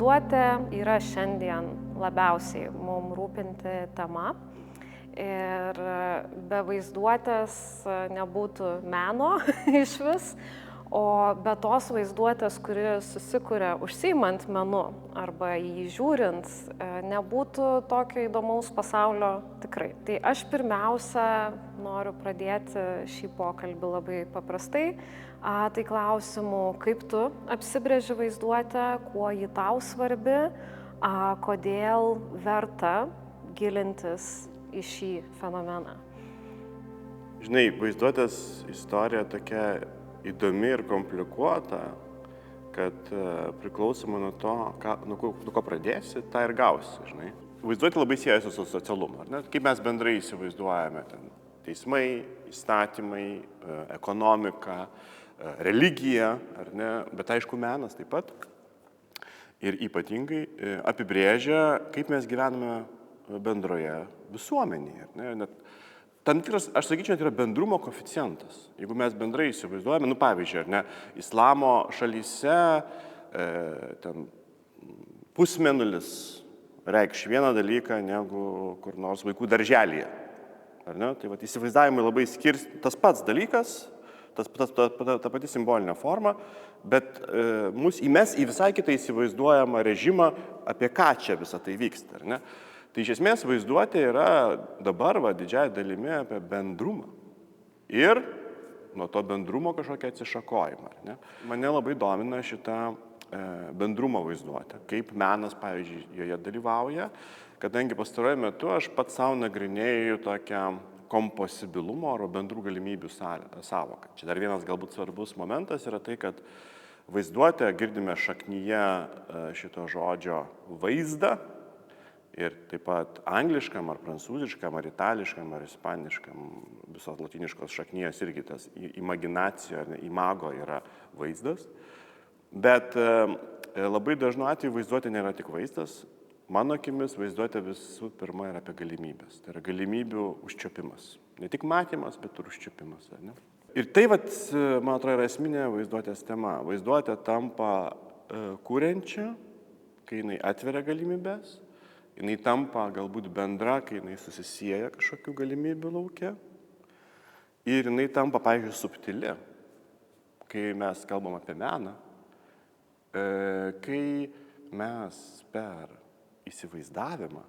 Vaizduotė yra šiandien labiausiai mums rūpinti tema. Ir be vaizduotės nebūtų meno iš vis, o be tos vaizduotės, kuri susikuria užsiimant menu arba jį žiūrint, nebūtų tokio įdomaus pasaulio tikrai. Tai aš pirmiausia noriu pradėti šį pokalbį labai paprastai. Tai klausimu, kaip tu apsibrėži vaizduotę, kuo ji tau svarbi, kodėl verta gilintis į šį fenomeną. Žinai, vaizduotės istorija tokia įdomi ir komplikuota, kad priklausomai nuo to, nuo ko pradėsi, tą ir gausi, žinai. Vaizduotė labai siejasi su socialumu, ar ne? Kaip mes bendrai įsivaizduojame ten teismai, įstatymai, ekonomika, religija, ar ne? Bet aišku, menas taip pat. Ir ypatingai apibrėžia, kaip mes gyvename bendroje visuomenėje. Net tam tikras, aš sakyčiau, tai yra bendrumo koeficientas. Jeigu mes bendrai įsivaizduojame, pavyzdžiui, ar ne, islamo šalyse ten pusmėnulis reikš vieną dalyką negu kur nors vaikų darželyje. Ar ne? Tai įsivaizdavimai labai skirs tas pats dalykas, ta pati simbolinė forma, bet įmes į visai kitą įsivaizduojamą režimą, apie ką čia visą tai vyksta. Ar ne? Tai iš esmės vaizduotė yra dabar didžiąją dalimi apie bendrumą. Ir nuo to bendrumo kažkokia atsišakojimą. Ne? Mane labai domina šitą bendrumo vaizduotę, kaip menas, pavyzdžiui, joje dalyvauja, kadangi pastaruoju metu aš pats savo nagrinėju tokią komposibilumo arba bendrų galimybių sąvoką. Čia dar vienas galbūt svarbus momentas yra tai, kad vaizduotę girdime šaknyje šito žodžio vaizdą ir taip pat angliškam ar prancūziškam ar itališkam ar ispaniškam visos latiniškos šaknyjos irgi tas imaginacija, imago yra vaizdas. Bet labai dažnu atveju vaizduotė nėra tik vaizdas. Mano akimis vaizduotė visų pirma yra apie galimybės. Tai yra galimybių užčiuopimas. Ne tik matymas, bet ir užčiuopimas. Ne? Ir tai, man atrodo, yra esminė vaizduotės tema. Vaizduotė tampa kuriančia, kai jinai atveria galimybės. Jinai tampa galbūt bendra, kai jinai susisieja kažkokių galimybių lauke. Ir jinai tampa, pavyzdžiui, subtili, kai mes kalbam apie meną. Kai mes per įsivaizdavimą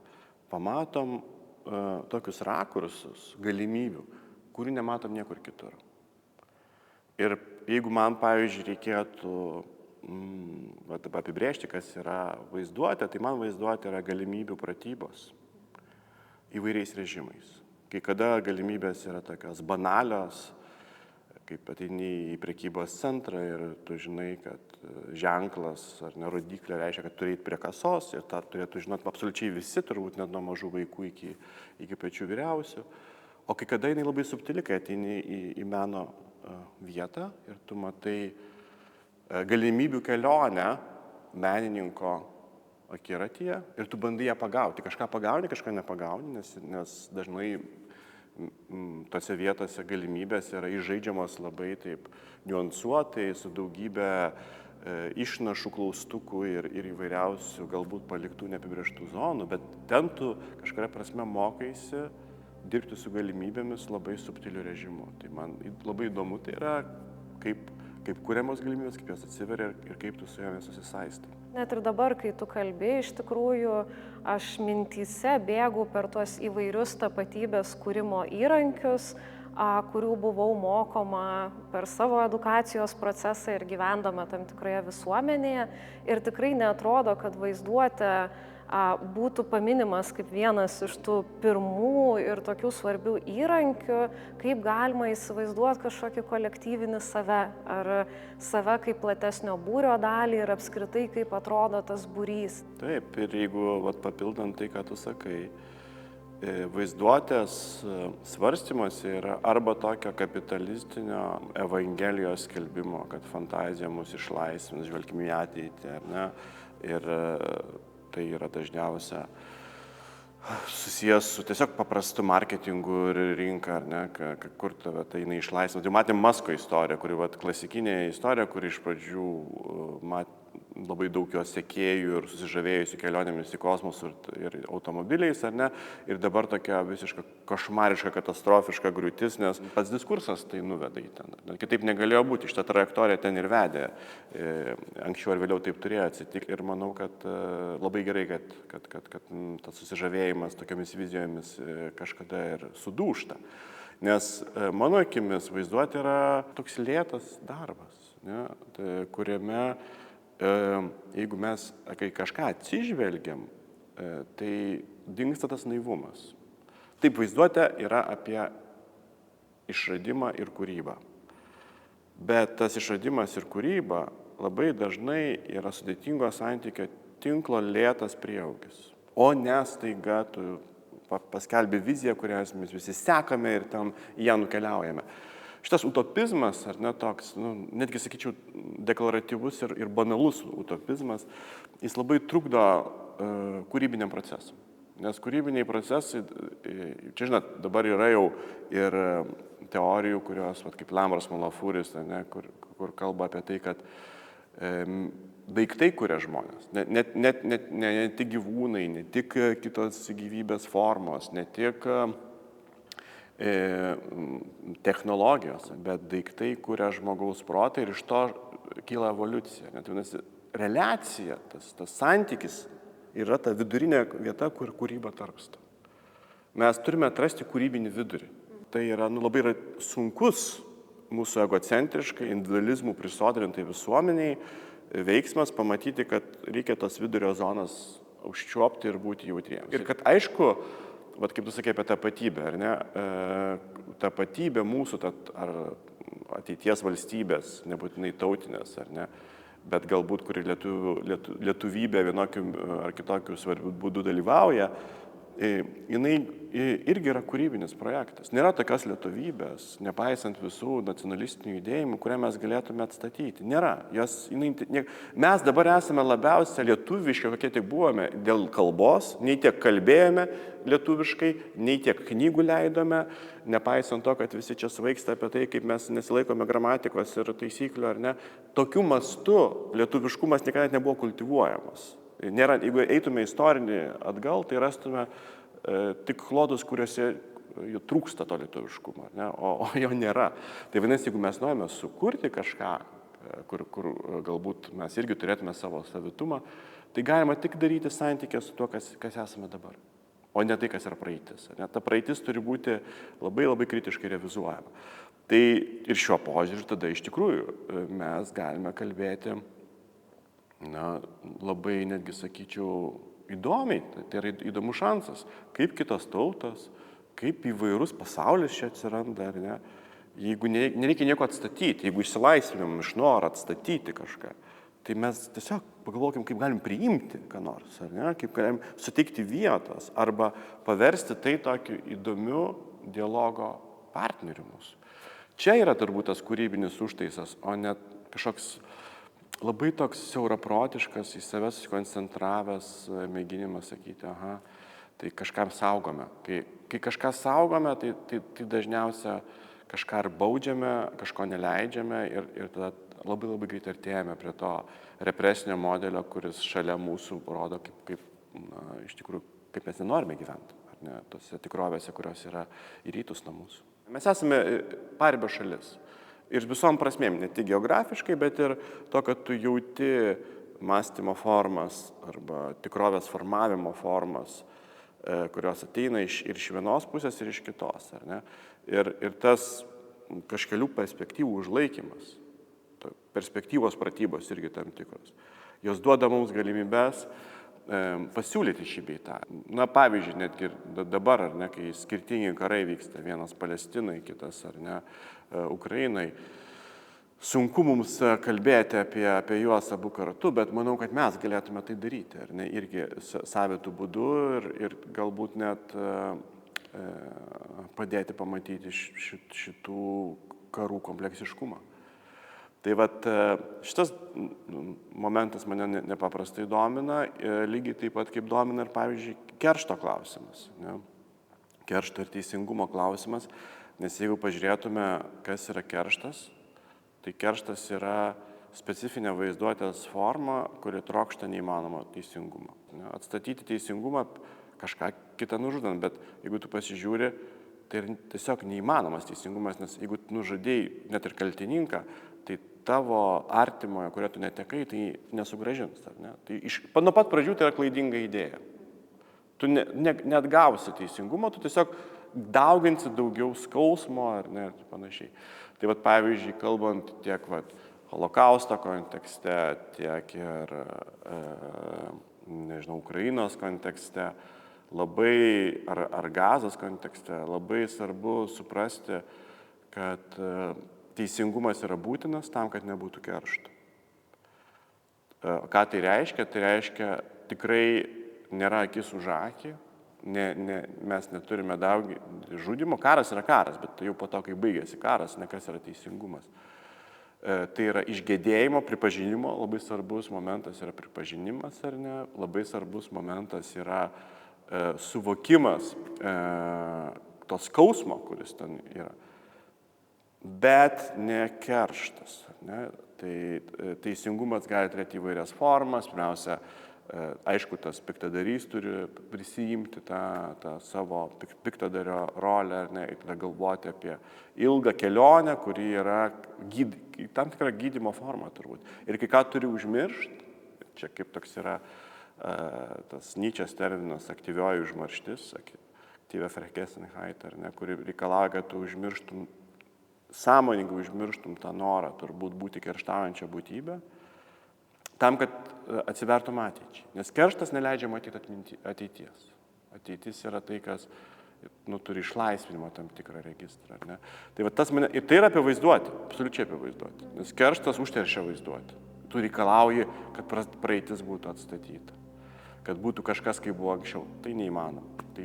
pamatom tokius rakursus, galimybių, kurių nematom niekur kitur. Ir jeigu man, pavyzdžiui, reikėtų apibrėžti, kas yra vaizduotė, tai man vaizduotė yra galimybių pratybos įvairiais režimais. Kai kada galimybės yra tokios banalios, kaip ateini į prekybos centrą ir tu žinai, kad ženklas ar nerodiklė reiškia, kad turi eiti prie kasos ir tą turėtų žinoti absoliučiai visi, turbūt net nuo mažų vaikų iki pačių vyriausių. O kai kada jinai labai subtili, kai ateini į meno vietą ir tu matai galimybių kelionę menininko akiratyje ir tu bandai ją pagauti. Kažką pagauni, kažką nepagauni, nes dažnai tose vietose galimybės yra įžaidžiamos labai taip niuansuotai, su daugybė išnašų, klaustukų ir įvairiausių galbūt paliktų neapibrėžtų zonų, bet ten tu kažkuria prasme mokaisi dirbti su galimybėmis labai subtiliu režimu. Tai man labai įdomu tai yra, kaip kuriamos galimybės, kaip jos atsiveria ir kaip tu su jomis susisaistai. Net ir dabar, kai tu kalbi, iš tikrųjų, aš mintyse bėgu per tuos įvairius tapatybės kūrimo įrankius, kurių buvau mokoma per savo edukacijos procesą ir gyvendama tam tikroje visuomenėje. Ir tikrai neatrodo, kad vaizduotė būtų paminimas kaip vienas iš tų pirmų ir tokių svarbių įrankių, kaip galima įsivaizduoti kažkokį kolektyvinį save, ar save kaip platesnio būrio dalį ir apskritai kaip atrodo tas būrys. Taip, ir jeigu papildant tai, ką tu sakai, vaizduotės svarstymas yra arba tokio kapitalistinio evangelijos skelbimo, kad fantazija mus išlaisvins, žvelgime į ateitį, ar ne? Ir tai yra dažniausia susijęs su tiesiog paprastu marketingu ir rinka, ar ne, kur tave tai neišlaisvina. Tai matėm Masko istoriją, kuri klasikinė istorija, kuri iš pradžių labai daug jo sekėjų ir susižavėjusių kelionėmis į kosmosą ir automobiliais, ar ne? Ir dabar tokia visiška košmariška, katastrofiška griūtis, nes pats diskursas tai nuveda į ten. Kitaip negalėjo būti, šitą trajektoriją ten ir vedė. Anksčiau ar vėliau taip turėjo atsitikti. Ir manau, kad labai gerai, kad tas susižavėjimas tokiamis vizijomis kažkada ir sudūžta. Nes mano akimis vaizduoti yra toks lėtas darbas, ne? Kuriame jeigu mes kai kažką atsižvelgiam, tai dingsta tas naivumas. Taip, vaizduotė yra apie išradimą ir kūrybą. Bet tas išradimas ir kūryba labai dažnai yra sudėtingo santykio tinklo lėtas prieaugis. O ne staiga tu paskelbi viziją, kurią mes visi sekame ir tam ją nukeliaujame. Šitas utopizmas, ar ne toks, netgi sakyčiau, deklaratyvus ir banalus utopizmas, jis labai trukdo kūrybiniam procesui. Nes kūrybiniai procesai, čia žinot, dabar yra jau ir teorijų, kurios, kaip Lambras Malafuris, kur kalba apie tai, kad daiktai kuria žmonės, ne tik gyvūnai, ne tik kitos gyvybės formos, ne tik technologijos, bet daiktai kuria žmogaus protą ir iš to kyla evoliucija. Vadinasi, reliacija, tas santykis yra ta vidurinė vieta, kur kūryba tarpsta. Mes turime atrasti kūrybinį vidurį. Tai yra labai sunkus mūsų egocentriškai, individualizmų prisodrintai visuomeniai veiksmas pamatyti, kad reikia tos vidurio zonas užčiuopti ir būti jautriems. Ir kad aišku, kaip tu sakei apie tapatybę, ar ne? Tapatybė mūsų, ar ateities valstybės, nebūtinai tautinės, ar ne? Bet galbūt, kuri lietuvybė vienokiu ar kitokiu svarbiu būdu dalyvauja, jinai irgi yra kūrybinis projektas. Nėra tokios lietuvybės, nepaisant visų nacionalistinių judėjimų, kurią mes galėtume atstatyti. Nėra. Mes dabar esame labiausiai lietuviški, kokie tik buvome, dėl kalbos, nei tiek kalbėjome lietuviškai, nei tiek knygų leidome, nepaisant to, kad visi čia svaigsta apie tai, kaip mes nesilaikome gramatikos ir taisyklių, ar ne. Tokiu mastu lietuviškumas niekada nebuvo kultivuojamas. Nėra, jeigu eitume istorinį atgal, tai rastume tik klodus, kuriuose trūksta to lietuviškumo, ne? O jo nėra. Tai vadinasi, jeigu mes norime sukurti kažką, kur galbūt mes irgi turėtume savo savitumą, tai galima tik daryti santykį su tuo, kas esame dabar, o ne tai, kas yra praeitis. Ne? Ta praeitis turi būti labai labai kritiškai revizuojama. Tai ir šiuo požiūriu tada iš tikrųjų mes galime kalbėti labai netgi, sakyčiau, įdomiai, tai yra įdomus šansas, kaip kitos tautos, kaip įvairus pasaulis čia atsiranda, ar ne? Jeigu nereikia nieko atstatyti, jeigu išsilaisvinam iš noro atstatyti kažką, tai mes tiesiog pagalvokim, kaip galim priimti ką nors, ar ne? Kaip galim suteikti vietos arba paversti tai tokiu įdomiu dialogo partneriu mūsų. Čia yra turbūt tas kūrybinis užtaisas, o ne kažkoks labai toks siauraprotiškas, į save susikoncentravęs mėginimas sakyti, tai kažkam saugome. Kai kažką saugome, tai dažniausia kažką ar baudžiame, kažko neleidžiame ir tada labai labai greitai artėjame prie to represinio modelio, kuris šalia mūsų rodo, iš tikrųjų, kaip mes nenorime gyventi, ar ne, tose tikrovėse, kurios yra į rytus nuo mūsų. Mes esame paribio šalis. Ir visom prasmėm, ne tik geografiškai, bet ir to, kad tu jauti mąstymo formas arba tikrovės formavimo formas, kurios ateina ir iš vienos pusės ir iš kitos. Ar ne? Ir tas kažkelių perspektyvų užlaikymas, perspektyvos pratybos irgi tam tikros, jos duoda mums galimybės pasiūlyti šį bei tą. Pavyzdžiui, netgi dabar, ar ne, kai skirtingi karai vyksta, vienas Palestinai, kitas, ar ne, Ukrainai, sunku mums kalbėti apie juos abu kartu, bet manau, kad mes galėtume tai daryti, ar ne, irgi savitų būdų ir galbūt net padėti pamatyti šitų karų kompleksiškumą. Tai šitas momentas mane nepaprastai domina, lygiai taip pat kaip domina ir, pavyzdžiui, keršto klausimas. Ne? Keršto ir teisingumo klausimas, nes jeigu pažiūrėtume, kas yra kerštas, tai kerštas yra specifinė vaizduotės forma, kuri trokšta neįmanomo teisingumo. Atstatyti teisingumą kažką kitą nužudant, bet jeigu tu pasižiūri, tai tiesiog neįmanomas teisingumas, nes jeigu nužudėjai net ir kaltininką, tai tavo artimoje, kurią tu netekai, tai nesugrąžins. Ne? Tai nuo pat pradžių tai yra klaidinga idėja. Tu net gausi teisingumo, tu tiesiog dauginsi daugiau skausmo ar ne, ir panašiai. Tai vat, pavyzdžiui, kalbant tiek holokausto kontekste, tiek ir, nežinau, Ukrainos kontekste, ar Gazos kontekste, labai svarbu suprasti, kad teisingumas yra būtinas tam, kad nebūtų keršto. Ką tai reiškia? Tai reiškia, tikrai nėra akis už akį, mes neturime daug žudimo. Karas yra karas, bet tai jau po to, kai baigėsi karas, ne kas yra teisingumas. Tai yra išgėdėjimo, pripažinimo, labai svarbus momentas yra pripažinimas, ar ne, labai svarbus momentas yra suvokimas to skausmo, kuris ten yra, bet ne kerštas. Ne? Tai teisingumas gali turėti įvairias formas. Pirmiausia, aišku, tas piktadarys turi prisijimti tą savo piktadario rolę, ne, ir galvoti apie ilgą kelionę, kuri yra tam tikra gydymo forma turbūt. Ir kai ką turi užmiršti, čia kaip toks yra tas Nyčės terminas aktyvioji užmarštis, aktyvia Vergessenheit, kuri reikalauja, kad tu užmirštum, sąmoningai užmirštum tą norą turbūt būti kerštaujančią būtybę, tam, kad atsivertum ateičiai. Nes kerštas neleidžia matyti ateities. Ateitis yra tai, kas turi išlaisvinimo tam tikrą registrą. Ne? Tai, ir tai yra apie vaizduotę, absoliučiai apie vaizduotę. Nes kerštas užteršia vaizduotę. Tu reikalauji, kad praeitis būtų atstatyta. Kad būtų kažkas, kaip buvo anksčiau. Tai neįmanoma. Tai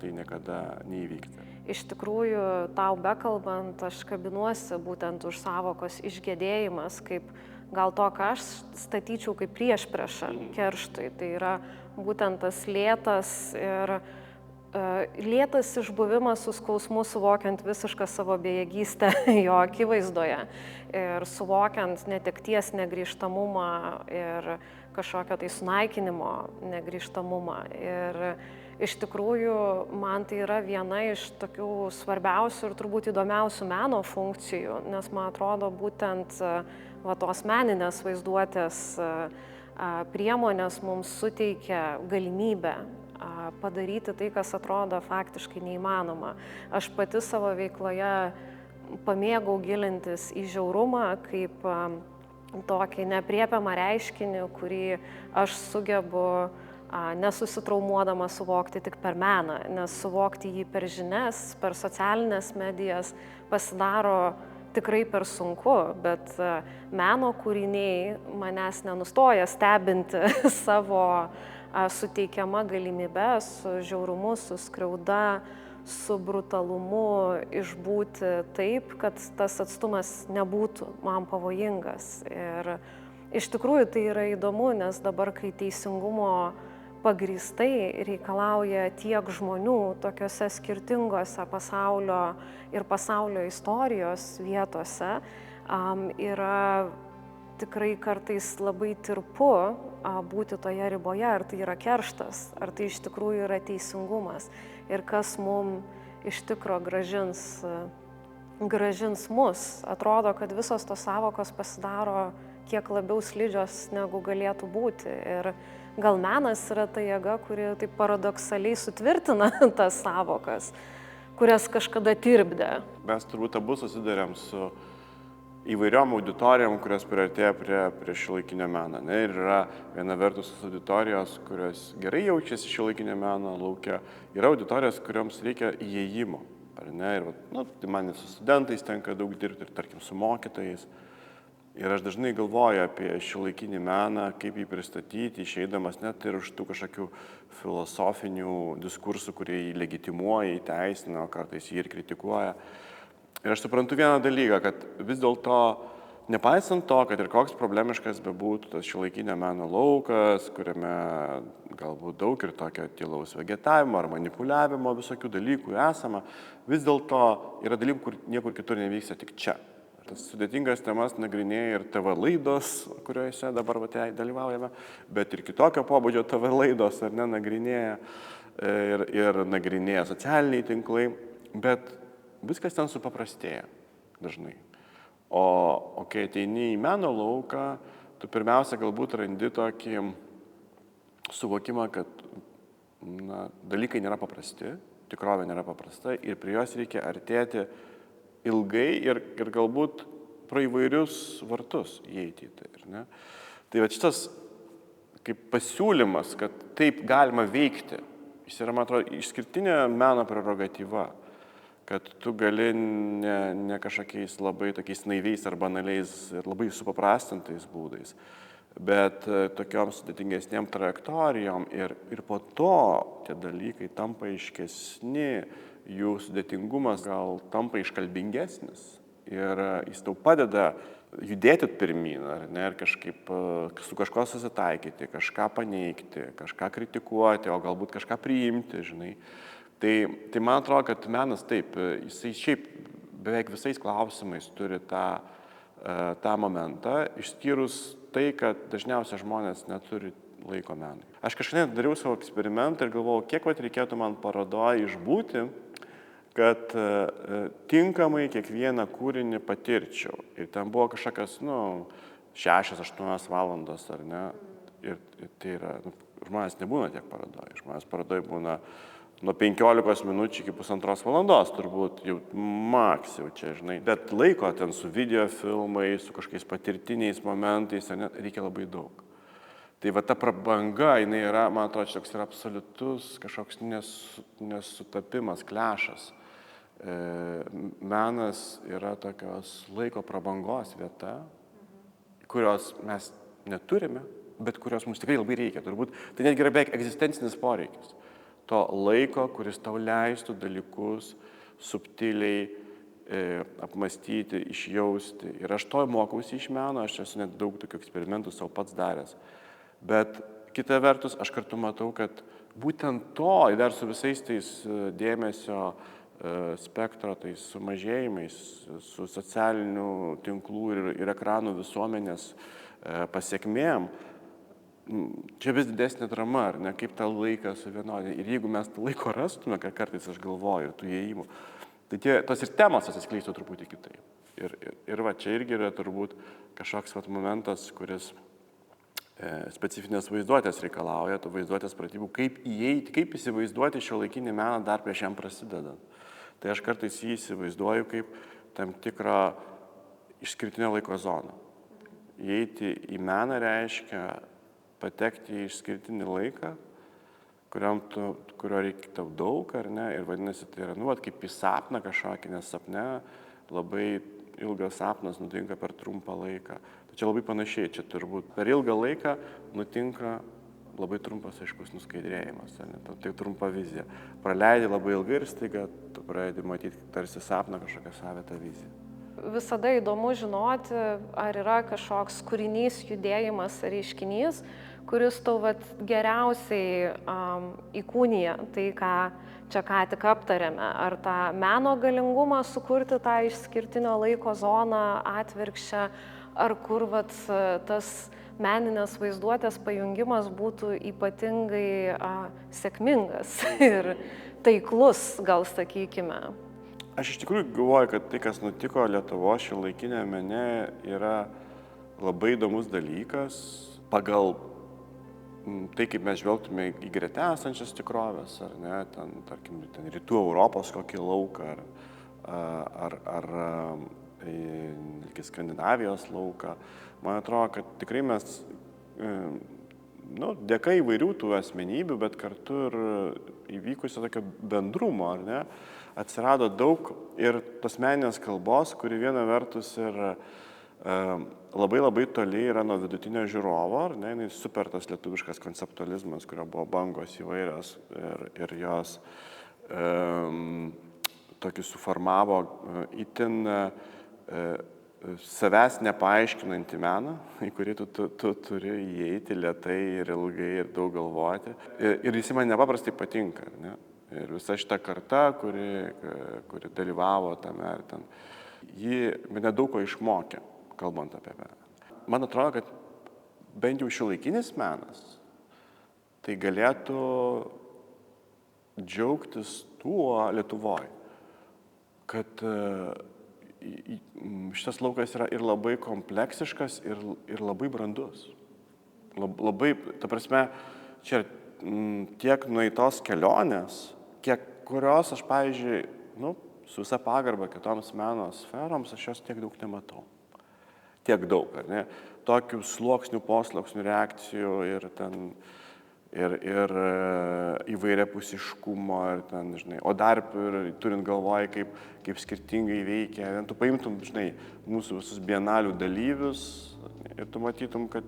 niekada neįvykti. Iš tikrųjų, tau bekalbant, aš kabinuosi būtent už sąvokos išgėdėjimas, kaip gal to, ką aš statyčiau kaip priešpriešą kerštui. Tai yra būtent tas lėtas išbuvimas su skausmu, suvokiant visišką savo bejėgystę jo akivaizdoje ir suvokiant netekties negrįžtamumą ir kažkokio tai sunaikinimo negrįžtamumą. Ir iš tikrųjų, man tai yra viena iš tokių svarbiausių ir turbūt įdomiausių meno funkcijų, nes man atrodo būtent tos meninės vaizduotės priemonės mums suteikia galimybę padaryti tai, kas atrodo faktiškai neįmanoma. Aš pati savo veikloje pamėgau gilintis į žiaurumą kaip tokį neapriepiamą reiškinį, kurį aš sugebu nesusitraumuodama suvokti tik per meną, nes suvokti jį per žinias, per socialinės medijas pasidaro tikrai per sunku, bet meno kūriniai manęs nenustoja stebinti savo suteikiama galimybė su žiaurumu, su skriauda, su brutalumu išbūti taip, kad tas atstumas nebūtų man pavojingas. Ir iš tikrųjų tai yra įdomu, nes dabar, kai teisingumo pagrįstai reikalauja tiek žmonių tokiuose skirtingose pasaulio istorijos vietose, yra tikrai kartais labai tirpu būti toje riboje, ar tai yra kerštas, ar tai iš tikrųjų yra teisingumas ir kas mums iš tikro gražins mus. Atrodo, kad visos tos sąvokos pasidaro kiek labiau slidžios, negu galėtų būti. Ir gal menas yra ta jėga, kuri taip paradoksaliai sutvirtina tas sąvokas, kurias kažkada tirpdė. Mes turbūt abu susidurėm su įvairiom auditorijom, kurios priartėja prie šiuolaikinio meno. Ne? Ir yra viena vertus auditorijos, kurios gerai jaučiasi šiuolaikinio meno lauke, yra auditorijos, kurioms reikia įėjimo. Ar ne? Ir tai man su studentais tenka daug dirbti ir tarkim su mokytojais. Ir aš dažnai galvoju apie šiuolaikinį meną, kaip jį pristatyti, išeidamas net ir už tų kažkokių filosofinių diskursų, kurie jį legitimuoja, įteisina, o kartais jį ir kritikuoja. Ir aš suprantu vieną dalyką, kad vis dėlto, nepaisant to, kad ir koks problemiškas bebūtų tas šiuolaikinio meno laukas, kuriame galbūt daug ir tokio tylaus vegetavimo ar manipuliavimo visokių dalykų esama, vis dėlto yra dalykų, kur niekur kitur nevyksta, tik čia. Tas sudėtingas temas nagrinėja ir TV laidos, kuriuose dabar dalyvaujame, bet ir kitokio pobūdžio TV laidos ar ne nagrinėja ir nagrinėja socialiniai tinklai, bet viskas ten supaprastėja dažnai. O kai ateini į meno lauką, tu pirmiausia galbūt randi tokį suvokimą, kad dalykai nėra paprasti, tikrovė nėra paprasta ir prie jos reikia artėti ilgai ir galbūt pro įvairius vartus įeiti į tai. Ne? Tai va šitas kaip pasiūlymas, kad taip galima veikti, jis yra, man atrodo, išskirtinė meno prerogatyva, kad tu gali ne kažkokiais labai tokiais naiviais ar banaliais ir labai supaprastintais būdais, bet tokiom sudėtingesnėm trajektorijom ir po to tie dalykai tampa aiškesni, jų sudėtingumas gal tampa iškalbingesnis ir jis tau padeda judėti pirmyn, ar ne, ir kažkaip su kažko susitaikyti, kažką paneigti, kažką kritikuoti, o galbūt kažką priimti, žinai. Tai man atrodo, kad menas taip, jisai šiaip beveik visais klausimais turi tą momentą, išskyrus tai, kad dažniausiai žmonės neturi laiko menui. Aš kažkaip dariau savo eksperimentą ir galvojau, kiek reikėtų man parodoje išbūti, kad tinkamai kiekvieną kūrinį patirčiau. Ir ten buvo kažkokios, 6-8 valandos, ar ne? Ir tai yra, žmonės nebūna tiek parodoje. Žmonės parodoje būna nuo 15 minučių iki 1,5 valandos, turbūt jau maks jau čia, žinai. Bet laiko ten su videofilmai, su kažkokiais patirtiniais momentais, reikia labai daug. Tai va ta prabanga, jinai yra, man atrodo, toks yra absoliutus kažkoks nesutapimas, klešas. Menas yra tokios laiko prabangos vieta, kurios mes neturime, bet kurios mums tikrai labai reikia. Turbūt tai netgi yra beveik egzistencinis poreikis. To laiko, kuris tau leistų dalykus subtiliai apmastyti, išjausti. Ir aš to mokausi iš meno, aš esu net daug tokių eksperimentų savo pats daręs. Bet kita vertus, aš kartu matau, kad būtent to, dar su visais tais dėmesio spektro, tais sumažėjimais, su socialinių tinklų ir ekranų visuomenės pasiekmėm, čia vis didesnė drama, ar ne, kaip tą laiką suvienodinti. Ir jeigu mes tą laiko rastume, kad kartais aš galvoju, ir tų įėjimų, tai tos ir temos atsiskleistų truputį kitaip. Ir va, čia irgi yra turbūt kažkoks momentas, kuris specifinės vaizduotės reikalauja, tų vaizduotės pratybų, kaip įeiti, kaip įsivaizduoti šiuolaikinį meną dar prieš jam prasidedant. Tai aš kartais jį įsivaizduoju kaip tam tikrą išskirtinę laiko zoną. Įeiti į meną reiškia patekti į išskirtinį laiką, kurio reikia tau daug, ar ne, ir vadinasi, tai yra, kaip į sapną kažkokį, nes sapne labai ilgas sapnas nutinka per trumpą laiką. Tai čia labai panašiai, čia turbūt per ilgą laiką nutinka labai trumpas, aiškus nuskaidrėjimas, tai trumpa vizija. Praleidi labai ilgai ir staiga tu pradedi matyti tarsi sapną kažkokią savitą viziją. Visada įdomu žinoti, ar yra kažkoks kūrinys, judėjimas, reiškinys, kuris tau geriausiai įkūnija tai, ką tik aptarėme. Ar tą meno galingumą sukurti tą išskirtinio laiko zoną atvirkščią, ar kur tas meninės vaizduotės pajungimas būtų ypatingai sėkmingas ir taiklus, gal sakykime. Aš iš tikrųjų galvoju, kad tai, kas nutiko Lietuvos šiuolaikinėme mene, yra labai įdomus dalykas pagal tai, kaip mes žvelgtume į greta esančias tikrovės, ar ne, tarkim, rytų Europos kokį lauką, ar Skandinavijos lauką. Man atrodo, kad tikrai mes, dėka įvairių tų asmenybių, bet kartu ir įvykusio tokio bendrumo, ar ne, atsirado daug ir tos meninės kalbos, kuri viena vertus ir labai labai toli yra nuo vidutinio žiūrovo, ar ne, super tas lietuviškas konceptualizmas, kurio buvo bangos įvairios ir jos tokį suformavo itin savęs nepaaiškinantį meną, į kurį tu turi įeiti lėtai ir ilgai ir daug galvoti. Ir jis man nepaprastai patinka, ne? Ir visa šita karta, kuri dalyvavo tame, Ji mane daug ko išmokė, kalbant apie meną. Man atrodo, kad bent jau šiuolaikinis menas tai galėtų džiaugtis tuo Lietuvoje, kad šitas laukas yra ir labai kompleksiškas, ir labai brandus. Labai, ta prasme, čia tiek nueitos kelionės, kurios aš, pavyzdžiui, su visa pagarba kitoms meno sferoms, aš jos tiek daug nematau. Tiek daug, ar ne? Tokių sluoksnių, posluoksnių reakcijų ir įvairiapusiškumo, o dar turint galvoje, kaip skirtingai veikia. Tu paimtum, mūsų visus bienalių dalyvius ir tu matytum, kad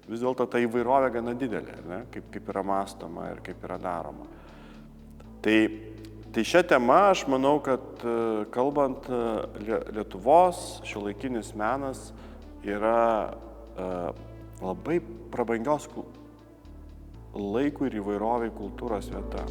vis dėlto ta įvairovė gana didelė, ne? Kaip yra mąstoma ir kaip yra daroma. Tai šią temą aš manau, kad kalbant, Lietuvos šiuolaikinis menas yra labai prabangios laikui ir įvairoviai kultūros vieta.